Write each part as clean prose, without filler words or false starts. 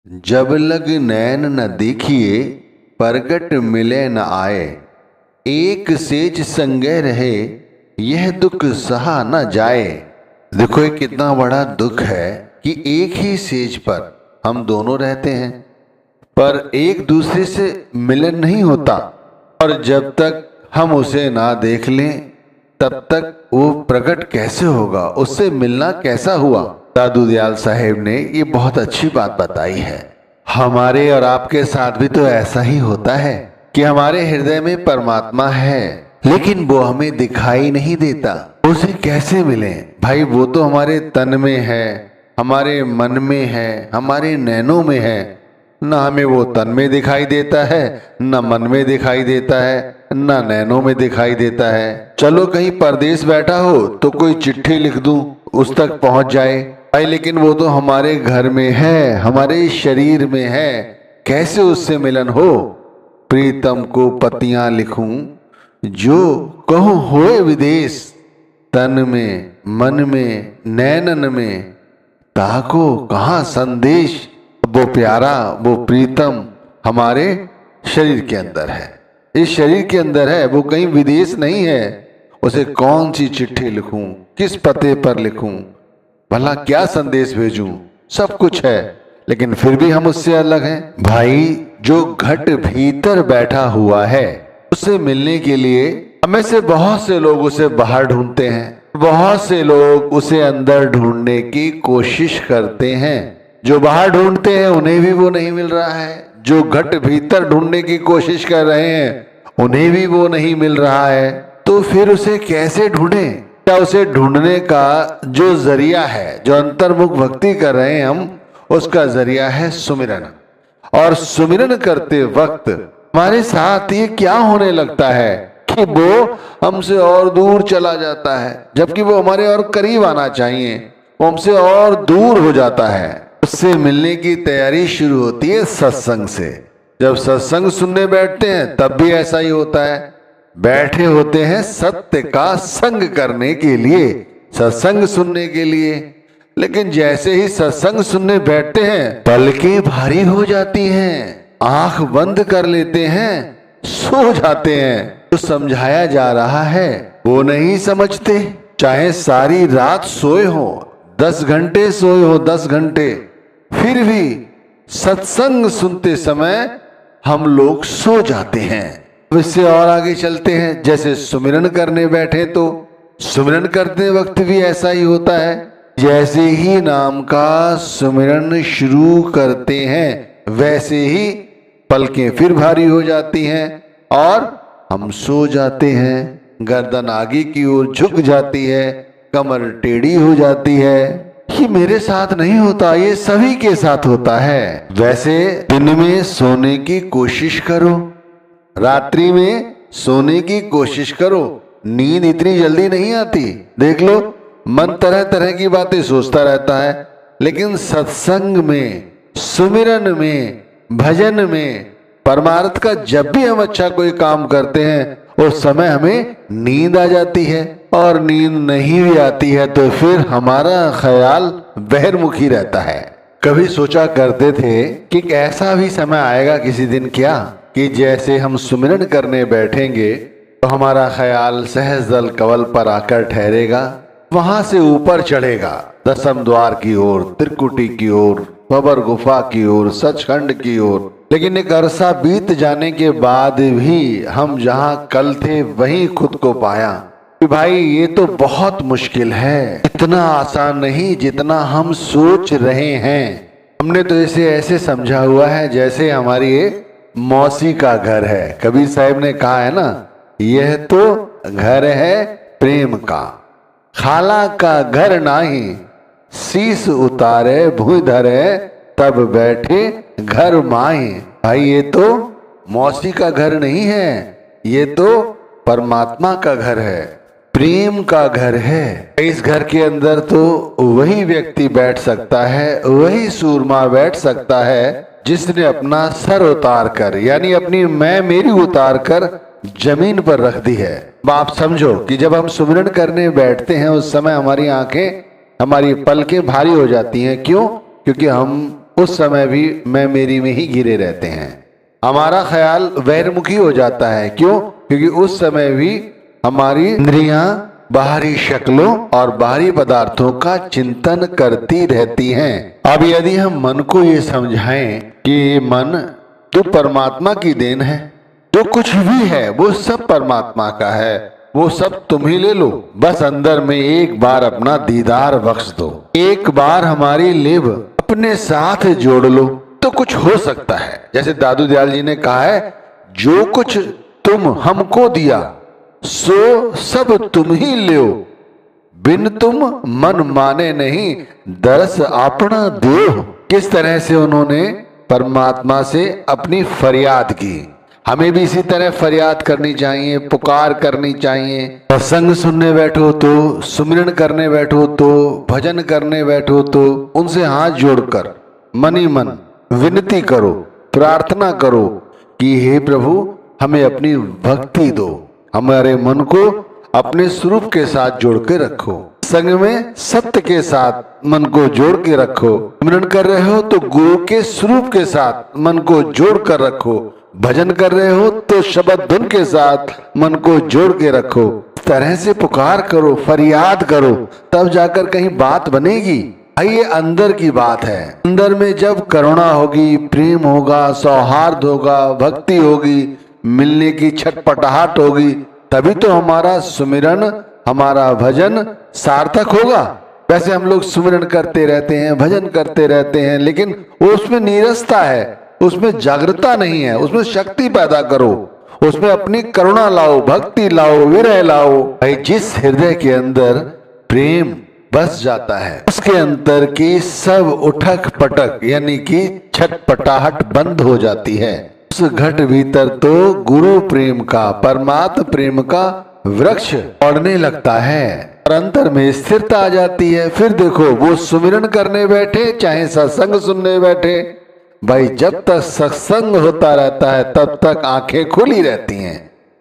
जब लग नैन न देखिए, परगट मिले न आए। एक सेज संगे रहे, यह दुख सहा न जाए। देखो ये कितना बड़ा दुख है कि एक ही सेज पर हम दोनों रहते हैं, पर एक दूसरे से मिलन नहीं होता। और जब तक हम उसे ना देख लें तब तक वो प्रकट कैसे होगा, उससे मिलना कैसा हुआ। दादू दयाल साहेब ने ये बहुत अच्छी बात बताई है। हमारे और आपके साथ भी तो ऐसा ही होता है कि हमारे हृदय में परमात्मा है, लेकिन वो हमें दिखाई नहीं देता। उसे कैसे मिलें भाई? वो तो हमारे तन में है, हमारे मन में है, हमारे नैनों में है। न हमें वो तन में दिखाई देता है, न मन में दिखाई देता है, न नैनों में दिखाई देता है। चलो कहीं परदेश बैठा हो तो कोई चिट्ठी लिख दूं, उस तक पहुंच जाए भाई, लेकिन वो तो हमारे घर में है, हमारे शरीर में है। कैसे उससे मिलन हो? प्रीतम को पतियां लिखूं जो कहूं होए विदेश, तन में मन में नैनन में ताको कहाँ संदेश। वो प्यारा, वो प्रीतम हमारे शरीर के अंदर है, इस शरीर के अंदर है, वो कहीं विदेश नहीं है। उसे कौन सी चिट्ठी लिखूं, किस पते पर लिखूं, भला क्या संदेश भेजूं? सब कुछ है, लेकिन फिर भी हम उससे अलग हैं। भाई जो घट भीतर बैठा हुआ है, उससे मिलने के लिए हमें से बहुत से लोग उसे बाहर ढूंढते हैं, बहुत से लोग उसे अंदर ढूंढने की कोशिश करते हैं। जो बाहर ढूंढते हैं उन्हें भी वो नहीं मिल रहा है, जो घट भीतर ढूंढने की कोशिश कर रहे हैं उन्हें भी वो नहीं मिल रहा है। तो फिर उसे कैसे ढूंढें? क्या उसे ढूंढने का जो जरिया है, जो अंतर्मुख भक्ति कर रहे हैं हम, उसका जरिया है सुमिरन। और सुमिरन करते वक्त हमारे साथ ये क्या होने लगता है कि वो हमसे और दूर चला जाता है, जबकि वो हमारे और करीब आना चाहिए, वो हमसे और दूर हो जाता है। उससे मिलने की तैयारी शुरू होती है सत्संग से। जब सत्संग सुनने बैठते हैं तब भी ऐसा ही होता है। बैठे होते हैं सत्य का संग करने के लिए, सत्संग सुनने के लिए, लेकिन जैसे ही सत्संग सुनने बैठते हैं पलकें भारी हो जाती हैं, आंख बंद कर लेते हैं, सो जाते हैं। तो समझाया जा रहा है वो नहीं समझते। चाहे सारी रात सोए हो, 10 घंटे सोए हो, 10 घंटे, फिर भी सत्संग सुनते समय हम लोग सो जाते हैं। इससे और आगे चलते हैं, जैसे सुमिरन करने बैठे तो सुमिरन करते वक्त भी ऐसा ही होता है। जैसे ही नाम का सुमिरन शुरू करते हैं वैसे ही पलकें फिर भारी हो जाती हैं और हम सो जाते हैं। गर्दन आगे की ओर झुक जाती है, कमर टेढ़ी हो जाती है। ये मेरे साथ नहीं होता, ये सभी के साथ होता है। वैसे दिन में सोने की कोशिश करो, रात्रि में सोने की कोशिश करो, नींद इतनी जल्दी नहीं आती। देख लो, मन तरह तरह की बातें सोचता रहता है, लेकिन सत्संग में, सुमिरन में, भजन में, परमार्थ का जब भी हम अच्छा कोई काम करते हैं उस समय हमें नींद आ जाती है। और नींद नहीं भी आती है तो फिर हमारा ख्याल बहिर्मुखी रहता है। कभी सोचा करते थे कि ऐसा भी समय आएगा किसी दिन क्या कि जैसे हम सुमिरन करने बैठेंगे तो हमारा ख्याल सहज दल कवल पर आकर ठहरेगा, वहां से ऊपर चढ़ेगा, दसम द्वार की ओर, त्रिकुटी की ओर, बबर गुफा की ओर, सचखंड की ओर। लेकिन एक अरसा बीत जाने के बाद भी हम जहां कल थे वहीं खुद को पाया कि भाई ये तो बहुत मुश्किल है, इतना आसान नहीं जितना हम सोच रहे हैं। हमने तो इसे ऐसे समझा हुआ है जैसे हमारी एक मौसी का घर है। कबीर साहब ने कहा है ना, यह तो घर है प्रेम का, खाला का घर नाही, शीस उतारे भूई धरे तब बैठे घर माए। भाई ये तो मौसी का घर नहीं है, ये तो परमात्मा का घर है, प्रेम का घर है। इस घर के अंदर तो वही व्यक्ति बैठ सकता है, वही सूरमा बैठ सकता है जिसने अपना सर उतार कर, यानी अपनी मैं मेरी उतार कर जमीन पर रख दी है। आप समझो कि जब हम सुमिरन करने बैठते हैं उस समय हमारी आंखें, हमारी पलकें भारी हो जाती हैं। क्यों? क्योंकि हम उस समय भी मैं मेरी में ही घिरे रहते हैं। हमारा ख्याल बहिर्मुखी हो जाता है। क्यों? क्योंकि उस समय भी हमारी इंद्रियां बाहरी शक्लों और बाहरी पदार्थों का चिंतन करती रहती हैं। अब यदि हम मन को ये समझाएं कि मन तो परमात्मा की देन है, जो कुछ भी है वो सब परमात्मा का है, वो सब तुम ही ले लो, बस अंदर में एक बार अपना दीदार बख्श दो, एक बार हमारी लिव अपने साथ जोड़ लो तो कुछ हो सकता है। जैसे दादू दयाल जी ने कहा है, जो कुछ तुम हमको दिया सो सब तुम ही लो, बिन तुम मन माने नहीं, दरस अपना दो। किस तरह से उन्होंने परमात्मा से अपनी फरियाद की। हमें भी इसी तरह फरियाद करनी चाहिए, पुकार करनी चाहिए। सत्संग सुनने बैठो तो, सुमिरन करने बैठो तो, भजन करने बैठो तो उनसे हाथ जोड़कर मन ही मन विनती करो, प्रार्थना करो कि हे प्रभु हमें अपनी भक्ति दो, हमारे मन को अपने स्वरूप के साथ जोड़ के रखो, संग में सत्य के साथ मन को जोड़ के रखो। स्मरण कर रहे हो तो गुरु के स्वरूप के साथ मन को जोड़ कर रखो, भजन कर रहे हो तो शब्द धुन के साथ मन को जोड़ के रखो। इस तरह से पुकार करो, फरियाद करो, तब जाकर कहीं बात बनेगी। ये अंदर की बात है। अंदर में जब करुणा होगी, प्रेम होगा, सौहार्द होगा, भक्ति होगी, मिलने की छटपटाहट होगी, तभी तो हमारा सुमिरन, हमारा भजन सार्थक होगा। वैसे हम लोग सुमिरन करते रहते हैं, भजन करते रहते हैं, लेकिन उसमें नीरसता है, उसमें जागृता नहीं है। उसमें शक्ति पैदा करो, उसमें अपनी करुणा लाओ, भक्ति लाओ, विरह लाओ। भाई जिस हृदय के अंदर प्रेम बस जाता है, उसके अंतर की सब उठक पटक यानी कि छटपटाहट बंद हो जाती है। उस घट भीतर तो गुरु प्रेम का, परमात्म प्रेम का वृक्ष पड़ने लगता है और अंतर में स्थिरता आ जाती है। फिर देखो वो सुमिरन करने बैठे चाहे सत्संग सुनने बैठे, भाई जब तक सत्संग होता रहता है तब तक आंखें खुली रहती हैं,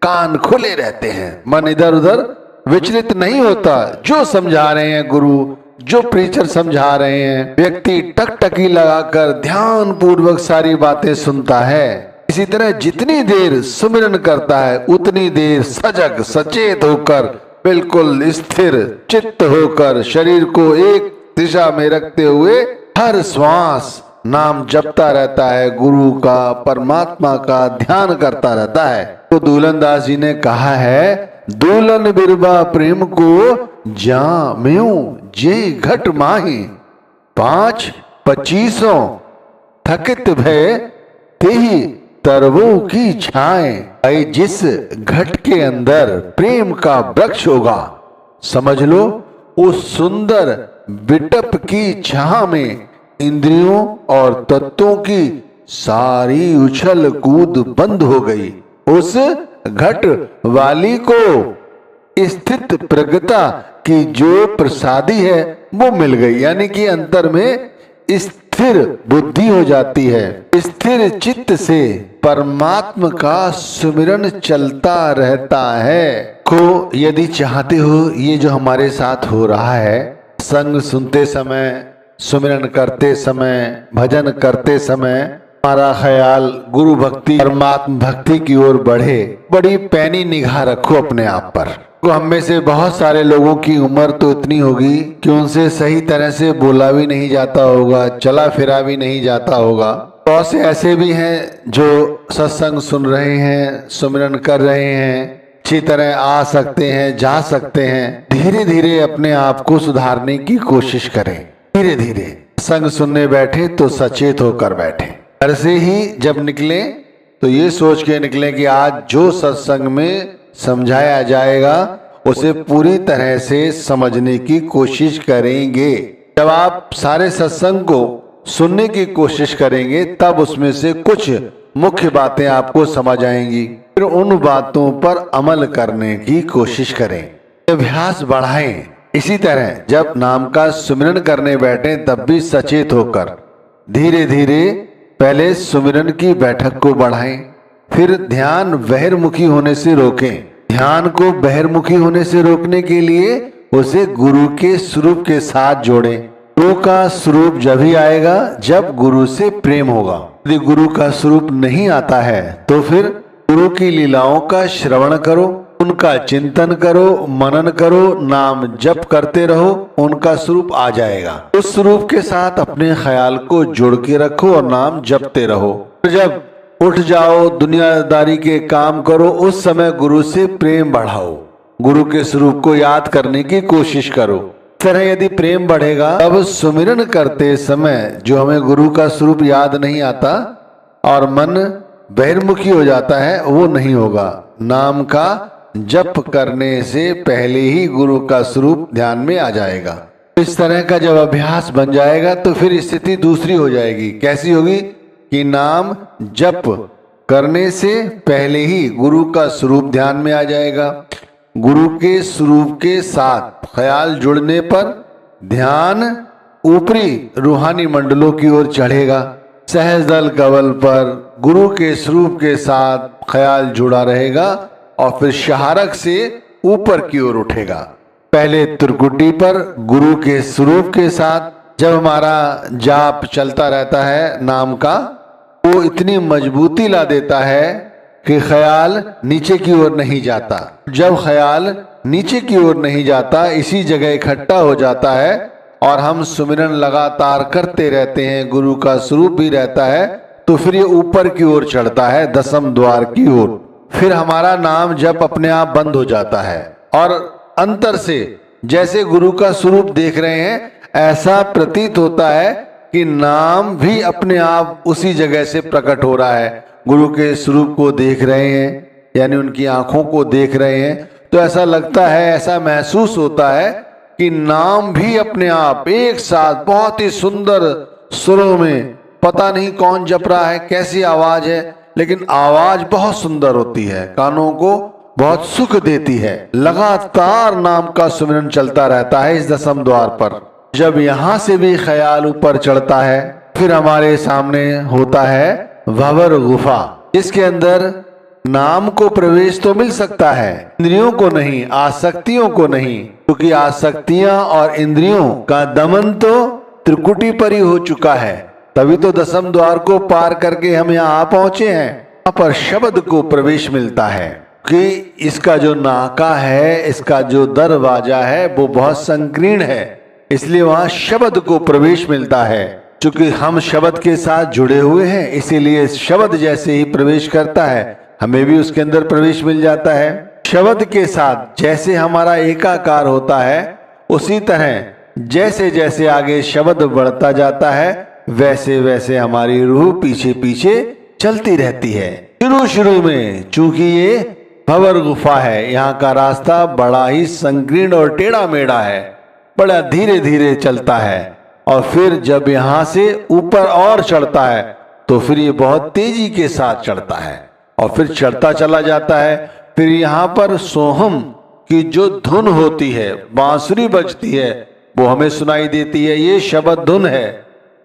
कान खुले रहते हैं, मन इधर उधर विचलित नहीं होता। जो समझा रहे हैं गुरु, जो प्रीचर समझा रहे हैं, व्यक्ति टकटकी लगाकर ध्यान पूर्वक सारी बातें सुनता है। इसी तरह जितनी देर सुमिरन करता है उतनी देर सजग सचेत होकर, बिल्कुल स्थिर चित्त होकर, शरीर को एक दिशा में रखते हुए हर श्वास नाम जपता रहता है, गुरु का, परमात्मा का ध्यान करता रहता है। तो दूलन दास जी ने कहा है, दूलन बिरबा प्रेम को जाम्यो जे घट माही, 5-25 थकित भय तेही तरवों की छाए। जिस घट के अंदर प्रेम का वृक्ष होगा, समझ लो उस सुंदर बिटप की छाह में इंद्रियों और तत्वों की सारी उछल कूद बंद हो गई। उस घट वाली को स्थित प्रज्ञता की जो प्रसादी है वो मिल गई, यानी कि अंतर में स्थिर बुद्धि हो जाती है। स्थिर चित्त से परमात्मा का सुमिरन चलता रहता है। को यदि चाहते हो ये जो हमारे साथ हो रहा है, संग सुनते समय, सुमिरन करते समय, भजन करते समय हमारा ख्याल गुरु भक्ति, परमात्मा भक्ति की ओर बढ़े, बड़ी पैनी निगाह रखो अपने आप पर। तो हम में से बहुत सारे लोगों की उम्र तो इतनी होगी कि उनसे सही तरह से बोला भी नहीं जाता होगा, चला फिरा भी नहीं जाता होगा। बहुत से ऐसे भी हैं जो सत्संग सुन रहे हैं, सुमिरन कर रहे हैं, अच्छी तरह आ सकते हैं, जा सकते हैं। धीरे धीरे अपने आप को सुधारने की कोशिश करें। धीरे धीरे संग सुनने बैठे तो सचेत होकर बैठे। घर से ही जब निकले तो ये सोच के निकले कि आज जो सत्संग में समझाया जाएगा उसे पूरी तरह से समझने की कोशिश करेंगे। जब आप सारे सत्संग को सुनने की कोशिश करेंगे तब उसमें से कुछ मुख्य बातें आपको समझ आएंगी, फिर उन बातों पर अमल करने की कोशिश करें, अभ्यास बढ़ाएं। इसी तरह जब नाम का सुमिरन करने बैठे तब भी सचेत होकर धीरे धीरे पहले सुमिरन की बैठक को बढ़ाएं, फिर ध्यान बहिर्मुखी होने से रोकें। ध्यान को बहिर्मुखी होने से रोकने के लिए उसे गुरु के स्वरूप के साथ जोड़ें। गुरु का स्वरूप जब ही आएगा जब गुरु से प्रेम होगा। यदि गुरु का स्वरूप नहीं आता है तो फिर गुरु की लीलाओं का श्रवण करो, उनका चिंतन करो, मनन करो, नाम जप करते रहो, उनका स्वरूप आ जाएगा। उस स्वरूप के साथ अपने ख्याल को जोड़ के रखो और नाम जपते रहो। जब उठ जाओ, दुनियादारी के काम करो, उस समय गुरु से प्रेम बढ़ाओ, गुरु के स्वरूप को याद करने की कोशिश करो। इस तरह यदि प्रेम बढ़ेगा तब सुमिरन करते समय जो हमें गुरु का स्वरूप याद नहीं आता और मन बहिर्मुखी हो जाता है वो नहीं होगा। नाम का जप करने से पहले ही गुरु का स्वरूप ध्यान में आ जाएगा। इस तरह का जब अभ्यास बन जाएगा तो फिर स्थिति दूसरी हो जाएगी। कैसी होगी कि नाम जप करने से पहले ही गुरु का स्वरूप ध्यान में आ जाएगा। गुरु के स्वरूप के साथ ख्याल जुड़ने पर ध्यान ऊपरी रूहानी मंडलों की ओर चढ़ेगा। सहज दल कवल पर गुरु के स्वरूप के साथ ख्याल जुड़ा रहेगा और फिर शहारक से ऊपर की ओर उठेगा। पहले त्रिकुटी पर गुरु के स्वरूप के साथ जब हमारा जाप चलता रहता है नाम का, वो इतनी मजबूती ला देता है कि ख्याल नीचे की ओर नहीं जाता। जब ख्याल नीचे की ओर नहीं जाता, इसी जगह इकट्ठा हो जाता है और हम सुमिरन लगातार करते रहते हैं, गुरु का स्वरूप भी रहता है, तो फिर ये ऊपर की ओर चढ़ता है, दसम द्वार की ओर। फिर हमारा नाम जप अपने आप बंद हो जाता है और अंतर से जैसे गुरु का स्वरूप देख रहे हैं ऐसा प्रतीत होता है कि नाम भी अपने आप उसी जगह से प्रकट हो रहा है। गुरु के स्वरूप को देख रहे हैं, यानी उनकी आंखों को देख रहे हैं, तो ऐसा लगता है, ऐसा महसूस होता है कि नाम भी अपने आप एक साथ बहुत ही सुंदर सुरों में, पता नहीं कौन जप रहा है, कैसी आवाज है, लेकिन आवाज बहुत सुंदर होती है, कानों को बहुत सुख देती है। लगातार नाम का सुमिरन चलता रहता है इस दसम द्वार पर। जब यहां से भी ख्याल ऊपर चढ़ता है फिर हमारे सामने होता है भंवर गुफा, जिसके अंदर नाम को प्रवेश तो मिल सकता है, इंद्रियों को नहीं, आसक्तियों को नहीं, क्योंकि आसक्तियां और इंद्रियों का दमन तो त्रिकुटी पर ही हो चुका है। तभी तो दसम द्वार को पार करके हम यहाँ पहुंचे हैं। यहाँ पर शब्द को प्रवेश मिलता है कि इसका जो नाका है, इसका जो दरवाजा है वो बहुत संकीर्ण है, इसलिए वहां शब्द को प्रवेश मिलता है। चूंकि हम शब्द के साथ जुड़े हुए हैं, इसीलिए शब्द जैसे ही प्रवेश करता है हमें भी उसके अंदर प्रवेश मिल जाता है। शब्द के साथ जैसे हमारा एकाकार होता है, उसी तरह जैसे जैसे आगे शब्द बढ़ता जाता है वैसे वैसे हमारी रूह पीछे पीछे चलती रहती है। शुरू शुरू में चूंकि ये भंवर गुफा है, यहाँ का रास्ता बड़ा ही संकीर्ण और टेढ़ा मेढ़ा है, बड़ा धीरे धीरे चलता है, और फिर जब यहाँ से ऊपर और चढ़ता है तो फिर ये बहुत तेजी के साथ चढ़ता है और फिर चढ़ता चला जाता है। फिर यहाँ पर सोहम की जो धुन होती है, बांसुरी बजती है, वो हमें सुनाई देती है। ये शब्द धुन है,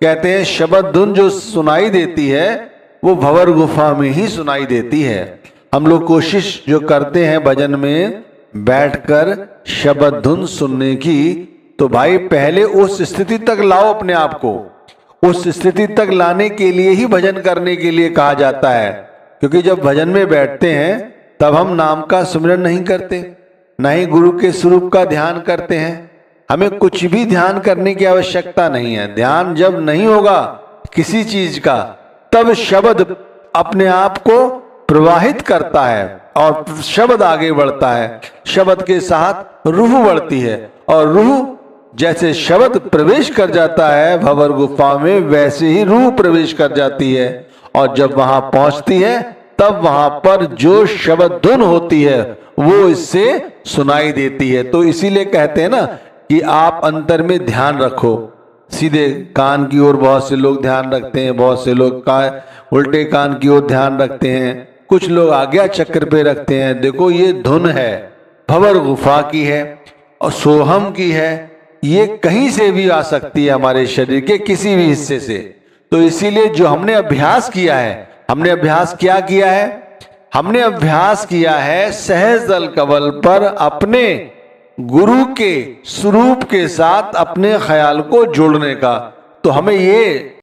कहते हैं शब्द धुन जो सुनाई देती है वो भंवर गुफा में ही सुनाई देती है। हम लोग कोशिश जो करते हैं भजन में बैठकर शब्द धुन सुनने की, तो भाई पहले उस स्थिति तक लाओ अपने आप को। उस स्थिति तक लाने के लिए ही भजन करने के लिए कहा जाता है, क्योंकि जब भजन में बैठते हैं तब हम नाम का सुमिरन नहीं करते, न ही गुरु के स्वरूप का ध्यान करते हैं। हमें कुछ भी ध्यान करने की आवश्यकता नहीं है। ध्यान जब नहीं होगा किसी चीज का, तब शब्द अपने आप को प्रवाहित करता है और शब्द आगे बढ़ता है। शब्द के साथ रूह बढ़ती है और रूह जैसे शब्द प्रवेश कर जाता है भंवर गुफा में, वैसे ही रूह प्रवेश कर जाती है। और जब वहां पहुंचती है तब वहां पर जो शब्द धुन होती है वो इससे सुनाई देती है। तो इसीलिए कहते हैं ना कि आप अंतर में ध्यान रखो। सीधे कान की ओर बहुत से लोग ध्यान रखते हैं, बहुत से लोग उल्टे कान की ओर ध्यान रखते हैं, कुछ लोग आज्ञा चक्र पे रखते हैं। देखो ये धुन है, भंवर गुफा की है और सोहम की है, ये कहीं से भी आ सकती है हमारे शरीर के किसी भी हिस्से से। तो इसीलिए जो हमने अभ्यास किया है, हमने अभ्यास क्या किया है? हमने अभ्यास किया है सहज दल कवल पर अपने गुरु के स्वरूप के साथ अपने ख्याल को जोड़ने का। तो हमें ये